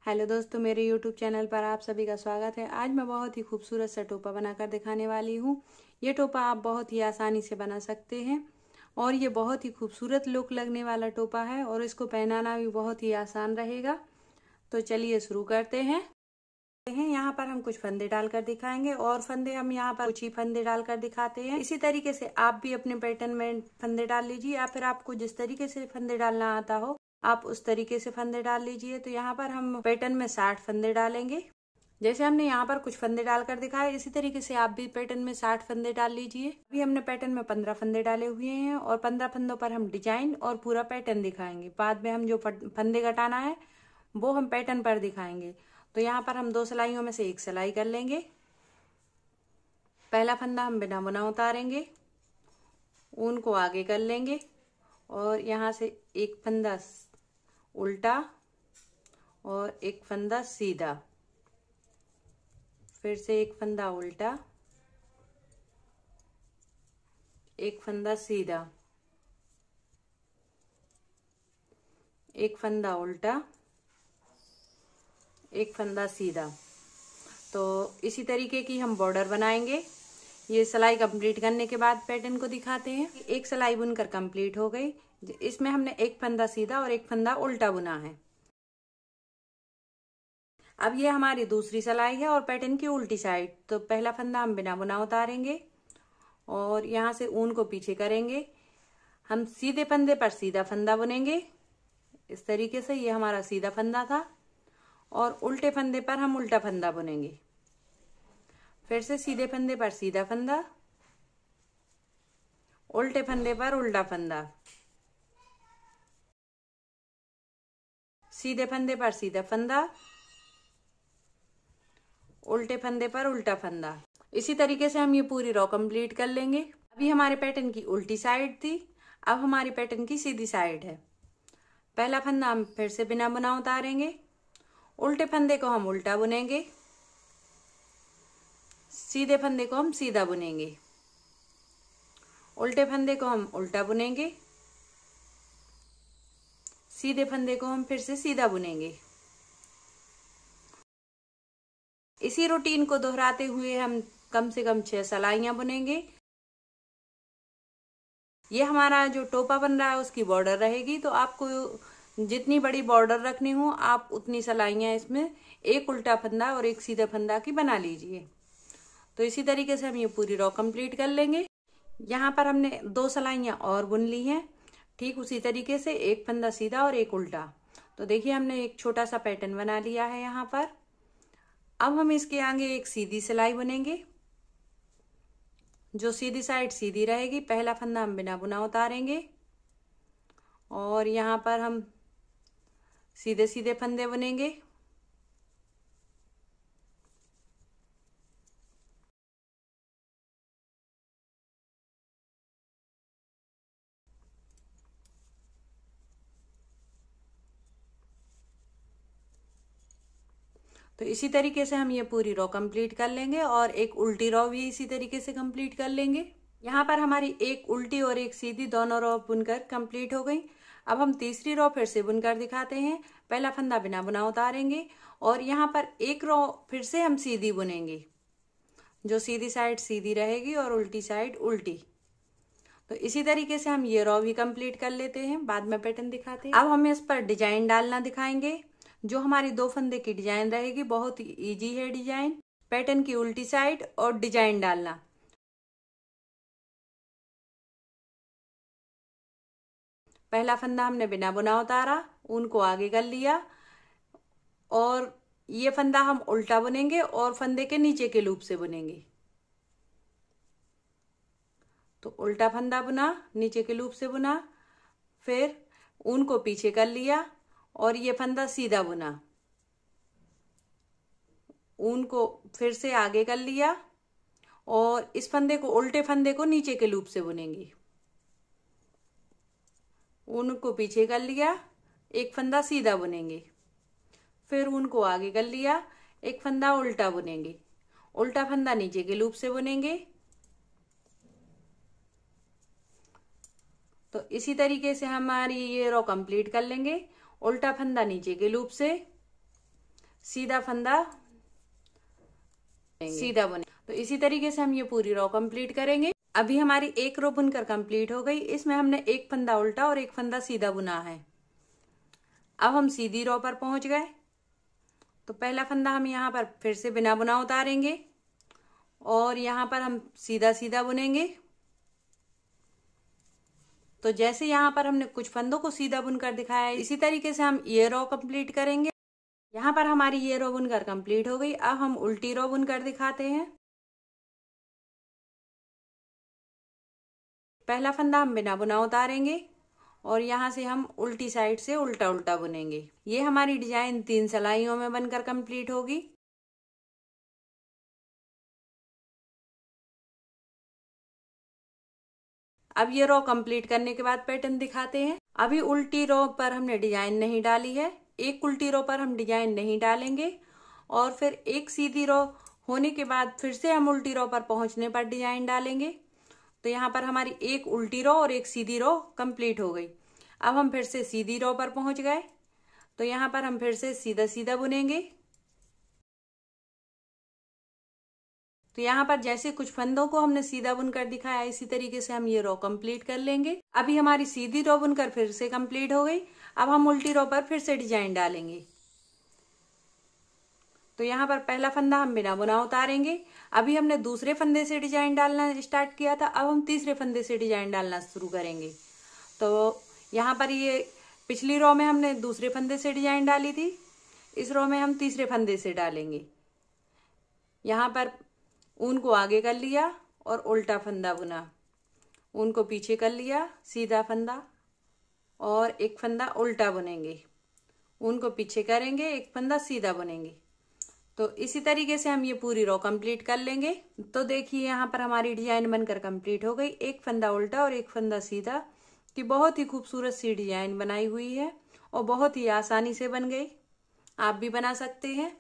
Hello दोस्तों, मेरे YouTube channel पर आप सभी का स्वागत है। आज मैं बहुत ही खूबसूरत सा टोपा बनाकर दिखाने वाली हूँ। ये टोपा आप बहुत ही आसानी से बना सकते हैं और ये बहुत ही खूबसूरत लुक लगने वाला टोपा है और इसको पहनाना भी बहुत ही आसान रहेगा। तो चलिए शुरू करते हैं। यहाँ पर हम कुछ फंदे डालकर दिखाएंगे और फंदे हम यहाँ पर कुछ ही फंदे डालकर दिखाते हैं। इसी तरीके से आप भी अपने पैटर्न में फंदे डाल लीजिए या फिर आपको जिस तरीके से फंदे डालना आता हो आप उस तरीके से फंदे डाल लीजिए। तो यहाँ पर हम पैटर्न में 60 फंदे डालेंगे। जैसे हमने यहाँ पर कुछ फंदे डालकर दिखाए, इसी तरीके से आप भी पैटर्न में 60 फंदे डाल लीजिए। अभी हमने पैटर्न में 15 फंदे डाले हुए हैं और 15 फंदों पर हम डिजाइन और पूरा पैटर्न दिखाएंगे। बाद में हम जो फंदे घटाना है वो हम पैटर्न पर दिखाएंगे। तो यहाँ पर हम 2 सिलाइयों में से एक सिलाई कर लेंगे। पहला फंदा हम बिना बुना उतारेंगे, ऊन को आगे कर लेंगे और यहाँ से एक फंदा उल्टा और एक फंदा सीधा, फिर से एक फंदा उल्टा, एक फंदा सीधा, एक फंदा उल्टा, एक फंदा सीधा। तो इसी तरीके की हम बॉर्डर बनाएंगे। ये सिलाई कंप्लीट करने के बाद पैटर्न को दिखाते हैं। एक सिलाई बुनकर कंप्लीट हो गई। इसमें हमने एक फंदा सीधा और एक फंदा उल्टा बुना है। अब ये हमारी दूसरी सिलाई है और पैटर्न की उल्टी साइड। तो पहला फंदा हम बिना बुना उतारेंगे और यहाँ से ऊन को पीछे करेंगे। हम सीधे फंदे पर सीधा फंदा बुनेंगे। इस तरीके से ये हमारा सीधा फंदा था और उल्टे फंदे पर हम उल्टा फंदा बुनेंगे। फिर से सीधे फंदे पर सीधा फंदा, उल्टे फंदे पर उल्टा फंदा, सीधे फंदे पर सीधा फंदा, उल्टे फंदे पर उल्टा फंदा। इसी तरीके से हम ये पूरी रो कंप्लीट कर लेंगे। अभी हमारे पैटर्न की उल्टी साइड थी, अब हमारी पैटर्न की सीधी साइड है। पहला फंदा हम फिर से बिना बुना उतारेंगे, उल्टे फंदे को हम उल्टा बुनेंगे, सीधे फंदे को हम सीधा बुनेंगे, उल्टे फंदे को हम उल्टा बुनेंगे, सीधे फंदे को हम फिर से सीधा बुनेंगे। इसी रूटीन को दोहराते हुए हम कम से कम 6 सिलाइयां बुनेंगे। ये हमारा जो टोपा बन रहा है उसकी बॉर्डर रहेगी। तो आपको जितनी बड़ी बॉर्डर रखनी हो आप उतनी सिलाइयां इसमें एक उल्टा फंदा और एक सीधा फंदा की बना लीजिए। तो इसी तरीके से हम ये पूरी रो कंप्लीट कर लेंगे। यहाँ पर हमने 2 सिलाइयां और बुन ली हैं। ठीक उसी तरीके से एक फंदा सीधा और एक उल्टा। तो देखिए हमने एक छोटा सा पैटर्न बना लिया है यहाँ पर। अब हम इसके आगे एक सीधी सिलाई बुनेंगे। जो सीधी साइड सीधी रहेगी, पहला फंदा हम बिना बुना उतारेंगे और यहाँ पर हम सीधे सीधे फंदे बुनेंगे। तो इसी तरीके से हम ये पूरी रो कंप्लीट कर लेंगे और एक उल्टी रो भी इसी तरीके से कंप्लीट कर लेंगे। यहाँ पर हमारी एक उल्टी और एक सीधी दोनों रो बुनकर कंप्लीट हो गई। अब हम तीसरी रो फिर से बुनकर दिखाते हैं। पहला फंदा बिना बुना उतारेंगे और यहाँ पर एक रो फिर से हम सीधी बुनेंगे। जो सीधी साइड सीधी रहेगी और उल्टी साइड उल्टी। तो इसी तरीके से हम ये रो भी कंप्लीट कर लेते हैं, बाद में पैटर्न दिखाते हैं। अब हम इस पर डिजाइन डालना दिखाएंगे। जो हमारी 2 फंदे की डिजाइन रहेगी, बहुत ही इजी है डिजाइन। पैटर्न की उल्टी साइड और डिजाइन डालना। पहला फंदा हमने बिना बुना उतारा, ऊन को आगे कर लिया और ये फंदा हम उल्टा बुनेंगे और फंदे के नीचे के लूप से बुनेंगे। तो उल्टा फंदा बुना, नीचे के लूप से बुना, फिर ऊन को पीछे कर लिया और ये फंदा सीधा बुना, ऊन को फिर से आगे कर लिया और इस फंदे को उल्टे फंदे को नीचे के लूप से बुनेंगे। ऊन को पीछे कर लिया, एक फंदा सीधा बुनेंगे, फिर ऊन को आगे कर लिया, एक फंदा उल्टा बुनेंगे, उल्टा फंदा नीचे के लूप से बुनेंगे। तो इसी तरीके से हमारी ये रो कंप्लीट कर लेंगे। उल्टा फंदा नीचे के लूप से, सीधा फंदा सीधा बुने। तो इसी तरीके से हम ये पूरी रो कंप्लीट करेंगे। अभी हमारी एक रो बुनकर कंप्लीट हो गई। इसमें हमने एक फंदा उल्टा और एक फंदा सीधा बुना है। अब हम सीधी रो पर पहुंच गए। तो पहला फंदा हम यहाँ पर फिर से बिना बुना उतारेंगे और यहाँ पर हम सीधा सीधा बुनेंगे। तो जैसे यहाँ पर हमने कुछ फंदों को सीधा बुनकर दिखाया है, इसी तरीके से हम ये रो कंप्लीट करेंगे। यहाँ पर हमारी ये रो बुनकर कंप्लीट हो गई। अब हम उल्टी रो बुनकर दिखाते हैं। पहला फंदा हम बिना बुना उतारेंगे और यहाँ से हम उल्टी साइड से उल्टा उल्टा बुनेंगे। ये हमारी डिजाइन 3 सिलाइयों में बनकर कंप्लीट होगी। अब ये रो कंप्लीट करने के बाद पैटर्न दिखाते हैं। अभी उल्टी रो पर हमने डिजाइन नहीं डाली है। एक उल्टी रो पर हम डिजाइन नहीं डालेंगे और फिर एक सीधी रो होने के बाद फिर से हम उल्टी रो पर पहुंचने पर डिजाइन डालेंगे। तो यहाँ पर हमारी एक उल्टी रो और एक सीधी रो कंप्लीट हो गई। अब हम फिर से सीधी रो पर पहुंच गए। तो यहाँ पर हम फिर से सीधा सीधा बुनेंगे। तो यहाँ पर जैसे कुछ फंदों को हमने सीधा बुनकर दिखाया, इसी तरीके से हम ये रो कंप्लीट कर लेंगे। अभी हमारी सीधी रो बुनकर फिर से कंप्लीट हो गई। अब हम उल्टी रो पर फिर से डिजाइन डालेंगे। तो यहाँ पर पहला फंदा हम बिना बुना उतारेंगे। अभी हमने दूसरे फंदे से डिजाइन डालना स्टार्ट किया था। अब हम तीसरे फंदे से डिजाइन डालना शुरू करेंगे। तो यहाँ पर ये पिछली रो में हमने दूसरे फंदे से डिजाइन डाली थी। इस रो में हम तीसरे फंदे से डालेंगे। यहाँ पर ऊन को आगे कर लिया और उल्टा फंदा बुना, ऊन को पीछे कर लिया, सीधा फंदा और एक फंदा उल्टा बुनेंगे, ऊन को पीछे करेंगे, एक फंदा सीधा बुनेंगे। तो इसी तरीके से हम ये पूरी रो कंप्लीट कर लेंगे। तो देखिए यहाँ पर हमारी डिजाइन बनकर कंप्लीट हो गई। एक फंदा उल्टा और एक फंदा सीधा की बहुत ही खूबसूरत सी डिजाइन बनाई हुई है और बहुत ही आसानी से बन गई। आप भी बना सकते हैं।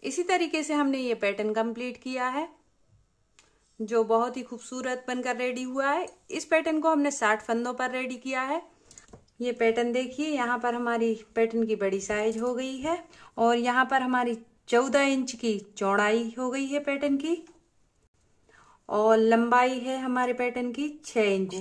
इसी तरीके से हमने ये पैटर्न कंप्लीट किया है जो बहुत ही खूबसूरत बनकर रेडी हुआ है। इस पैटर्न को हमने 60 फंदों पर रेडी किया है। ये पैटर्न देखिए, यहाँ पर हमारी पैटर्न की बड़ी साइज हो गई है और यहाँ पर हमारी 14 इंच की चौड़ाई हो गई है पैटर्न की और लंबाई है हमारे पैटर्न की 6 इंच।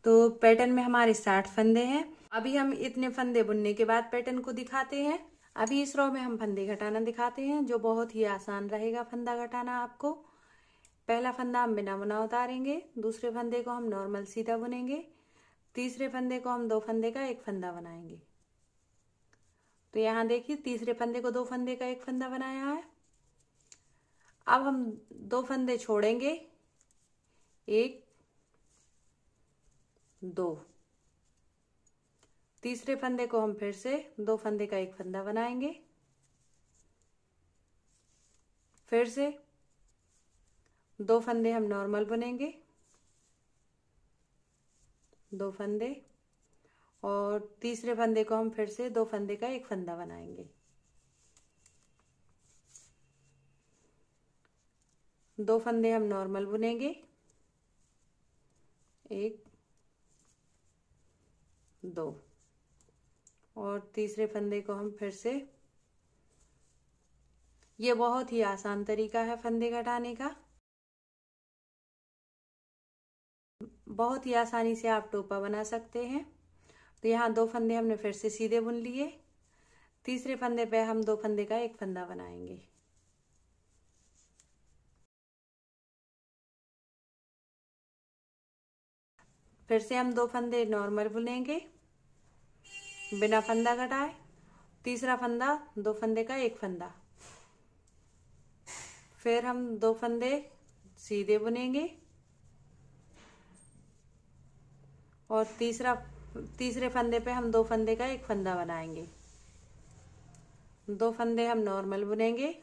तो पैटर्न में हमारे 60 फंदे हैं। अभी हम इतने फंदे बुनने के बाद पैटर्न को दिखाते हैं। अभी इस रो में हम फंदे घटाना दिखाते हैं जो बहुत ही आसान रहेगा फंदा घटाना आपको। पहला फंदा हम बिना बुना उतारेंगे, दूसरे फंदे को हम नॉर्मल सीधा बुनेंगे, तीसरे फंदे को हम 2 फंदे का एक फंदा बनाएंगे। तो यहाँ देखिए तीसरे फंदे को 2 फंदे का एक फंदा बनाया है। अब हम 2 फंदे छोड़ेंगे, 1 2, तीसरे फंदे को हम फिर से 2 फंदे का एक फंदा बनाएंगे, फिर से 2 फंदे हम नॉर्मल बुनेंगे, 2 फंदे और तीसरे फंदे को हम फिर से 2 फंदे का एक फंदा बनाएंगे। 2 फंदे हम नॉर्मल बुनेंगे, 1 2 और तीसरे फंदे को हम फिर से। ये बहुत ही आसान तरीका है फंदे घटाने का। बहुत ही आसानी से आप टोपा बना सकते हैं। तो यहाँ 2 फंदे हमने फिर से सीधे बुन लिए, तीसरे फंदे पे हम 2 फंदे का एक फंदा बनाएंगे। फिर से हम 2 फंदे नॉर्मल बुनेंगे बिना फंदा घटाए, तीसरा फंदा 2 फंदे का एक फंदा, फिर हम 2 फंदे सीधे बुनेंगे और तीसरे फंदे पे हम 2 फंदे का एक फंदा बनाएंगे। 2 फंदे हम नॉर्मल बुनेंगे।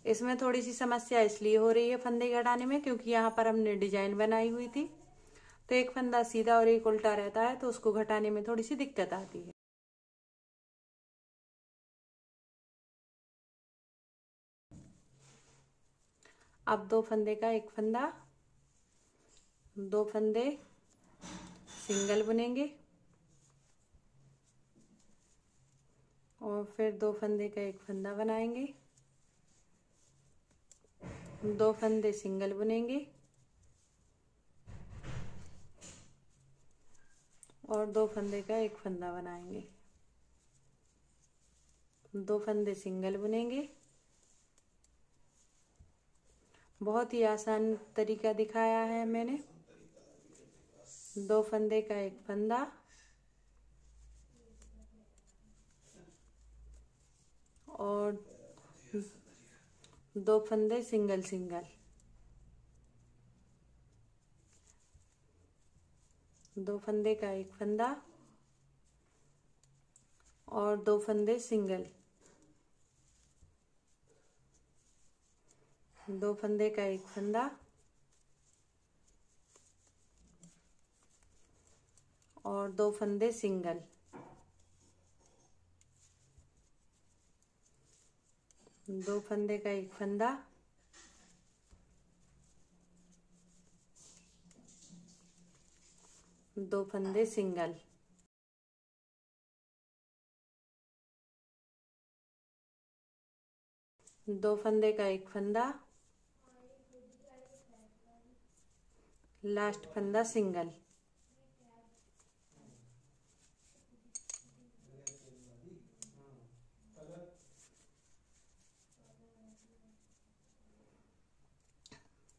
इसमें थोड़ी सी समस्या इसलिए हो रही है फंदे घटाने में क्योंकि यहाँ पर हमने डिजाइन बनाई हुई थी, तो एक फंदा सीधा और एक उल्टा रहता है तो उसको घटाने में थोड़ी सी दिक्कत आती है। अब 2 फंदे का एक फंदा, 2 फंदे सिंगल बुनेंगे और फिर 2 फंदे का एक फंदा बनाएंगे, 2 फंदे सिंगल बुनेंगे और 2 फंदे का एक फंदा बनाएंगे, 2 फंदे सिंगल बुनेंगे। बहुत ही आसान तरीका दिखाया है मैंने। 2 फंदे का एक फंदा और 2 फंदे सिंगल सिंगल, 2 फंदे का एक फंदा और 2 फंदे सिंगल, 2 फंदे का एक फंदा और 2 फंदे सिंगल, 2 फंदे का एक फंदा दो फंदे सिंगल, दो फंदे का एक फंदा, लास्ट फंदा सिंगल,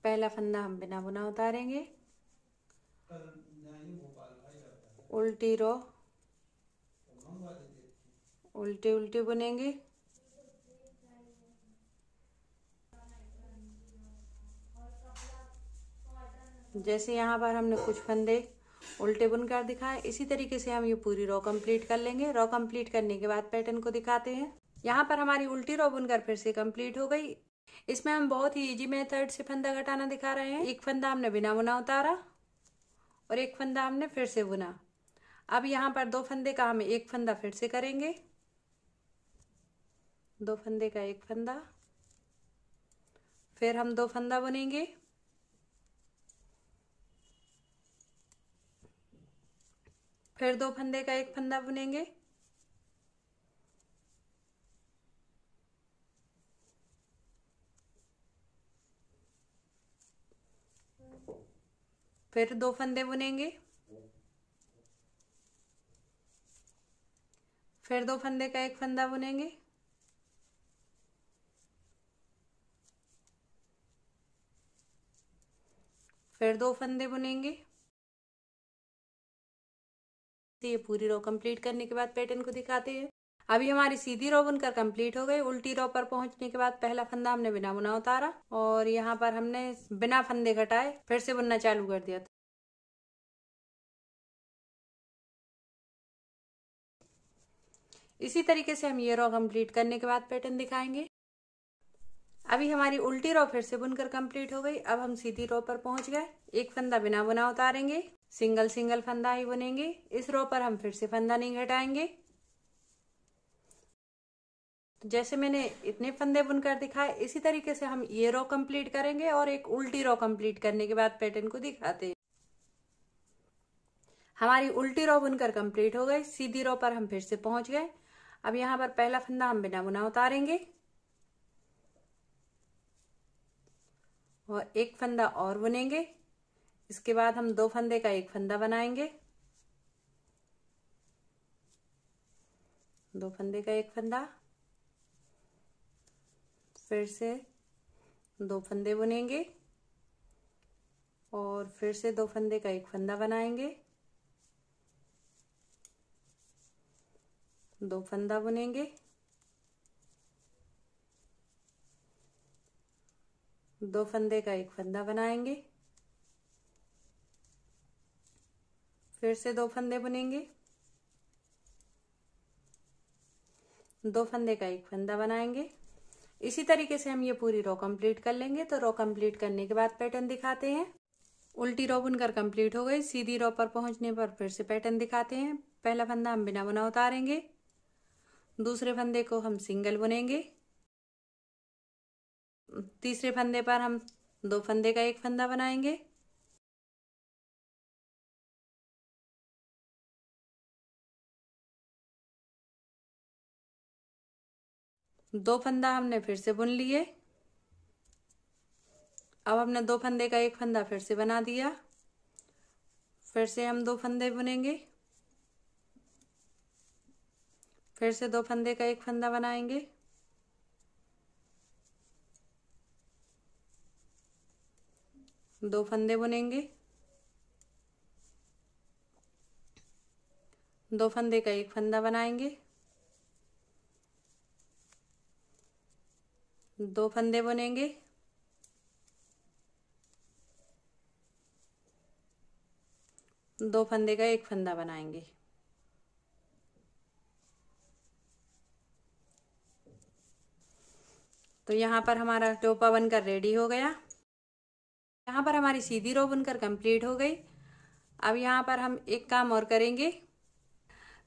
पहला फंदा हम बिना बुना उतारेंगे, उल्टी रो उल्टे उल्टे बुनेंगे, जैसे यहाँ पर हमने कुछ फंदे उल्टे बुनकर दिखाए, इसी तरीके से हम ये पूरी रो कंप्लीट कर लेंगे। रो कंप्लीट करने के बाद पैटर्न को दिखाते हैं। यहाँ पर हमारी उल्टी रो बुनकर फिर से कंप्लीट हो गई। इसमें हम बहुत ही इजी मेथड से फंदा घटाना दिखा रहे हैं। एक फंदा हमने बिना बुना उतारा और एक फंदा हमने फिर से बुना। अब यहाँ पर 2 फंदे का हम एक फंदा फिर से करेंगे, 2 फंदे का एक फंदा, फिर हम 2 फंदा बुनेंगे, फिर 2 फंदे का एक फंदा बुनेंगे, फिर 2 फंदे बुनेंगे, फिर 2 फंदे का एक फंदा बुनेंगे, फिर 2 फंदे बुनेंगे। ये पूरी रो कंप्लीट करने के बाद पैटर्न को दिखाते हैं। अभी हमारी सीधी रो बुनकर कंप्लीट हो गई। उल्टी रो पर पहुंचने के बाद पहला फंदा हमने बिना बुना उतारा और यहाँ पर हमने बिना फंदे घटाए फिर से बुनना चालू कर दिया। इसी तरीके से हम ये रो कंप्लीट करने के बाद पैटर्न दिखाएंगे। अभी हमारी उल्टी रो फिर से बुनकर कंप्लीट हो गई। अब हम सीधी रो पर पहुंच गए। एक फंदा बिना बुना उतारेंगे, सिंगल सिंगल फंदा ही बुनेंगे। इस रो पर हम फिर से फंदा नहीं घटाएंगे। जैसे मैंने इतने फंदे बुनकर दिखाए, इसी तरीके से हम ये रो कंप्लीट करेंगे और एक उल्टी रो कंप्लीट करने के बाद पैटर्न को दिखाते हैं। हमारी उल्टी रो बुनकर कंप्लीट हो गई। सीधी रो पर हम फिर से पहुंच गए। अब यहाँ पर पहला फंदा हम बिना बुना उतारेंगे और एक फंदा और बुनेंगे। इसके बाद हम 2 फंदे का एक फंदा बनाएंगे, 2 फंदे का एक फंदा, फिर से 2 फंदे बुनेंगे और फिर से 2 फंदे का एक फंदा बनाएंगे, 2 फंदा बुनेंगे, 2 फंदे का एक फंदा बनाएंगे, फिर से 2 फंदे बुनेंगे, 2 फंदे का एक फंदा बनाएंगे। इसी तरीके से हम ये पूरी रो कंप्लीट कर लेंगे। तो रो कंप्लीट करने के बाद पैटर्न दिखाते हैं। उल्टी रो बुनकर कंप्लीट हो गई। सीधी रो पर पहुंचने पर फिर से पैटर्न दिखाते हैं। पहला फंदा हम बिना बुना उतारेंगे, दूसरे फंदे को हम सिंगल बुनेंगे, तीसरे फंदे पर हम 2 फंदे का एक फंदा बनाएंगे, 2 फंदा हमने फिर से बुन लिए। अब हमने 2 फंदे का एक फंदा फिर से बना दिया। फिर से हम 2 फंदे बुनेंगे, फिर से 2 फंदे का एक फंदा बनाएंगे, दो फंदे बुनेंगे, 2 फंदे का एक फंदा बनाएंगे, 2 फंदे बुनेंगे, दो फंदे का एक फंदा बनाएंगे। तो यहाँ पर हमारा टोपा बनकर रेडी हो गया। यहाँ पर हमारी सीधी रो बनकर कंप्लीट हो गई। अब यहाँ पर हम एक काम और करेंगे,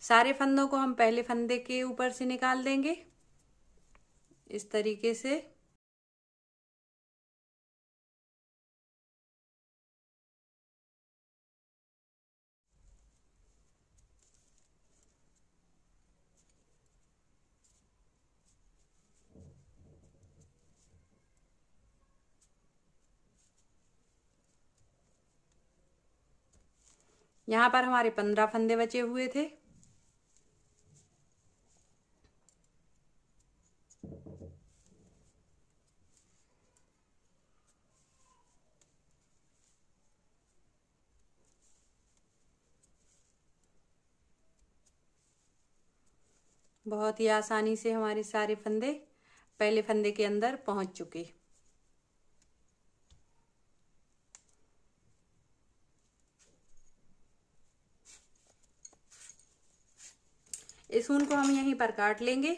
सारे फंदों को हम पहले फंदे के ऊपर से निकाल देंगे इस तरीके से। यहाँ पर हमारे 15 फंदे बचे हुए थे। बहुत ही आसानी से हमारे सारे फंदे पहले फंदे के अंदर पहुंच चुके। इस ऊन को हम यहीं पर काट लेंगे।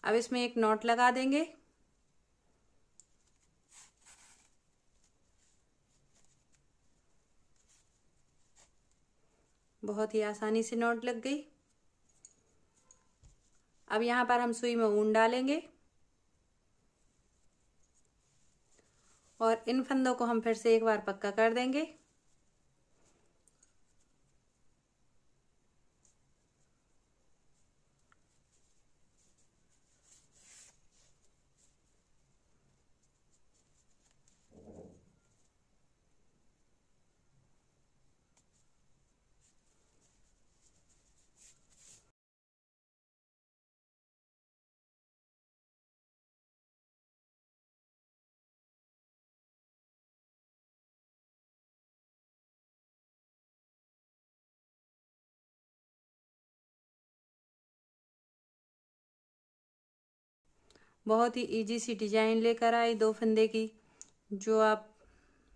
अब इसमें एक नॉट लगा देंगे। बहुत ही आसानी से नॉट लग गई। अब यहाँ पर हम सुई में ऊन डालेंगे और इन फंदों को हम फिर से एक बार पक्का कर देंगे। बहुत ही इजी सी डिजाइन लेकर आई 2 फंदे की, जो आप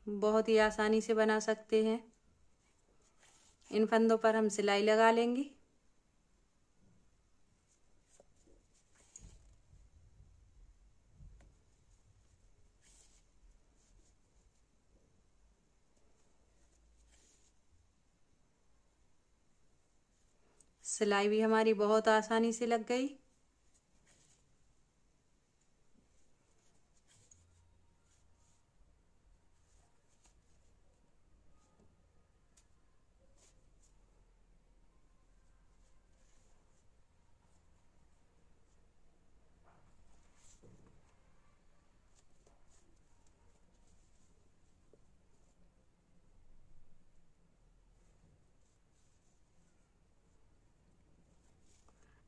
बहुत ही आसानी से बना सकते हैं। इन फंदों पर हम सिलाई लगा लेंगे। सिलाई भी हमारी बहुत आसानी से लग गई।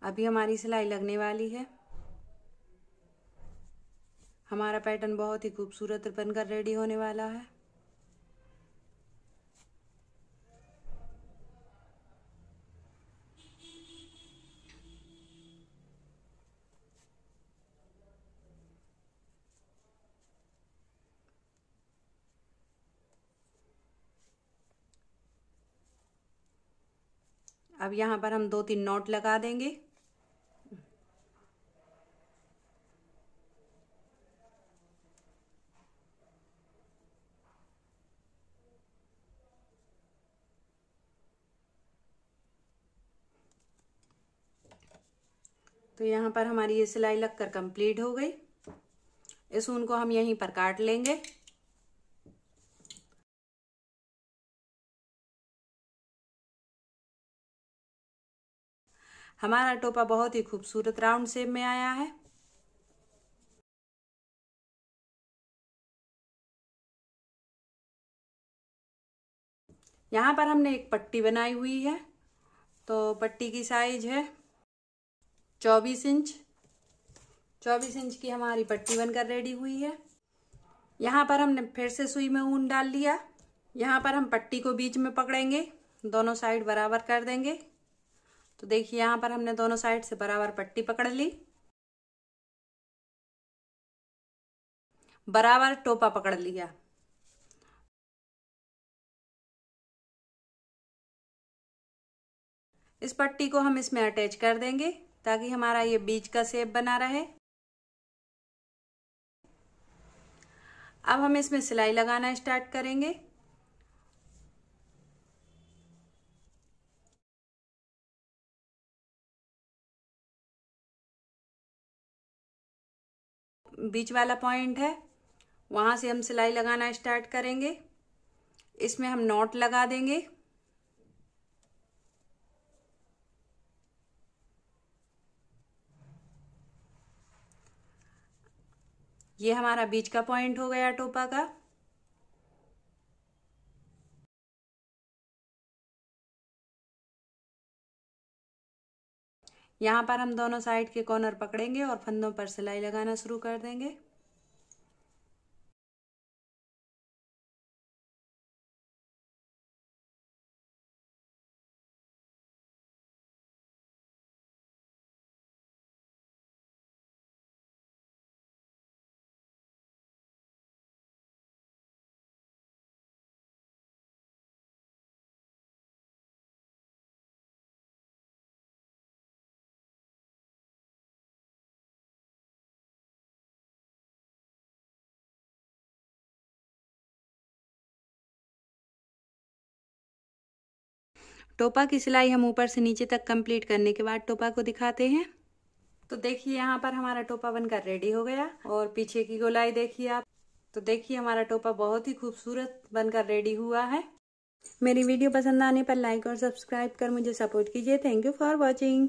अभी हमारी सिलाई लगने वाली है। हमारा पैटर्न बहुत ही खूबसूरत बनकर रेडी होने वाला है। अब यहाँ पर हम 2-3 नॉट लगा देंगे। तो यहाँ पर हमारी ये सिलाई लगकर कंप्लीट हो गई। इस ऊन को हम यहीं पर काट लेंगे। हमारा टोपा बहुत ही खूबसूरत राउंड शेप में आया है। यहाँ पर हमने एक पट्टी बनाई हुई है, तो पट्टी की साइज है 24 इंच। 24 इंच की हमारी पट्टी बनकर रेडी हुई है। यहाँ पर हमने फिर से सुई में ऊन डाल लिया। यहाँ पर हम पट्टी को बीच में पकड़ेंगे, दोनों साइड बराबर कर देंगे। तो देखिए यहाँ पर हमने दोनों साइड से बराबर पट्टी पकड़ ली, बराबर टोपा पकड़ लिया। इस पट्टी को हम इसमें अटैच कर देंगे ताकि हमारा ये बीच का शेप बना रहे। अब हम इसमें सिलाई लगाना स्टार्ट करेंगे। बीच वाला पॉइंट है, वहां से हम सिलाई लगाना स्टार्ट करेंगे। इसमें हम नॉट लगा देंगे। ये हमारा बीच का पॉइंट हो गया टोपा का। यहाँ पर हम दोनों साइड के कॉर्नर पकड़ेंगे और फंदों पर सिलाई लगाना शुरू कर देंगे। टोपा की सिलाई हम ऊपर से नीचे तक कंप्लीट करने के बाद टोपा को दिखाते हैं। तो देखिए यहाँ पर हमारा टोपा बनकर रेडी हो गया और पीछे की गोलाई देखिए आप। तो देखिए हमारा टोपा बहुत ही खूबसूरत बनकर रेडी हुआ है। मेरी वीडियो पसंद आने पर लाइक और सब्सक्राइब कर मुझे सपोर्ट कीजिए। Thank you for watching.